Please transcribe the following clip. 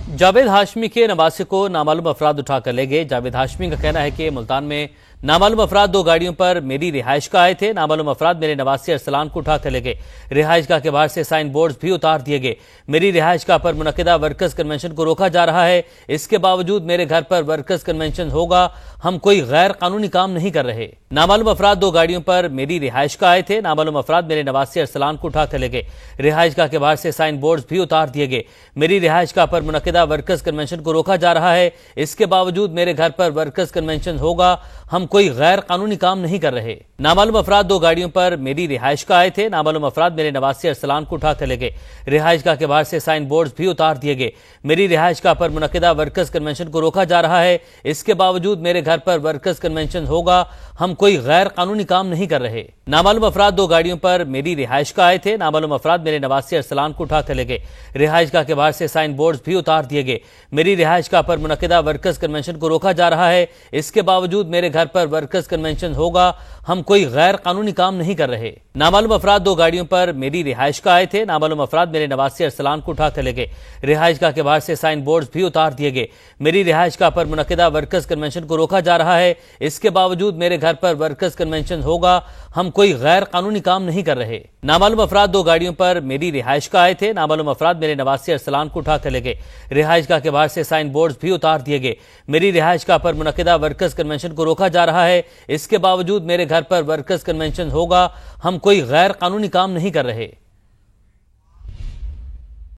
जावेद हाशमी के नवासे को नामालूम अफराद उठाकर ले गए। जावेद हाशमी का कहना है कि मुल्तान में नामालूम अफराद 2 गाड़ियों पर मेरी रिहाइश का आए थे। नामालूम अफराद मेरे नवासे अरसलान को उठाकर ले गए। रिहाइश गाह के बाहर से साइन बोर्ड्स भी उतार दिए गए। मेरी रिहाइश गाह पर मुनक्किदा वर्कर्स कन्वेंशन को रोका जा रहा है। इसके बावजूद मेरे घर पर वर्कर्स कन्वेंशन होगा। हम कोई गैर कानूनी काम नहीं कर रहे। नामालूम अफराद 2 गाड़ियों पर मेरी रिहाइश का आए थे। नामालूम अफराद मेरे नवासे अरसलान को उठाकर ले गए। रिहाइश गाह के बाहर से साइन बोर्ड्स भी उतार दिए गए। मेरी रिहाइश गाह पर मुनक्किदा वर्कर्स कन्वेंशन को रोका जा रहा है। इसके बावजूद मेरे घर पर वर्कर्स कन्वेंशन होगा। हम कोई गैर कानूनी काम नहीं कर रहे। नामालूम अफराद 2 गाड़ियों पर मेरी रिहाइश का आए थे। नामालूम अफराद मेरे नवासे अरसलान को उठाकर ले गए। रिहाइश गाह के बाहर से साइन बोर्ड्स भी उतार दिए गए। मेरी रिहाइश गाह पर मुनक्किदा वर्कर्स कन्वेंशन को रोका जा रहा है। इसके बावजूद मेरे घर पर वर्कर्स कन्वेंशन होगा। हम कोई गैर कानूनी काम नहीं कर रहे। नामालूम अफराद 2 गाड़ियों पर मेरी रिहाइश का आए थे। नामालूम अफराद मेरे नवासे अरसलान को उठाकर ले गए। रिहाइश गाह के बाहर से साइन बोर्ड्स भी उतार दिए गए। मेरी रिहाइश गाह पर मुनक्किदा वर्कर्स कन्वेंशन को रोका जा रहा है। इसके बावजूद मेरे घर पर वर्कर्स कन्वेंशन होगा। हम कोई गैर कानूनी काम नहीं कर रहे। नामालूम अफराद 2 गाड़ियों पर मेरी रिहाइश का आए थे। नामालूम अफराद मेरे नवासे अरसलान को उठाकर ले गए। रिहाइश गाह के बाहर से साइन बोर्ड्स भी उतार दिए गए। मेरी रिहाइश गाह पर मुनक्किदा वर्कर्स कन्वेंशन को रोका जा रहा है। इसके बावजूद मेरे घर पर वर्कर्स कन्वेंशन होगा। हम कोई गैर कानूनी काम नहीं कर रहे। नामालूम अफराद 2 गाड़ियों पर मेरी रिहाइश का आए थे। नामालूम अफराद मेरे नवासे अरसलान को उठाकर ले गए। रिहाइश गाह के बाहर से साइन बोर्ड्स भी उतार दिए गए। मेरी रिहाइश गाह पर मुनक्किदा वर्कर्स कन्वेंशन को रोका जा रहा है। इसके बावजूद मेरे घर पर वर्कर्स कन्वेंशन होगा। हम कोई गैर कानूनी काम नहीं कर रहे।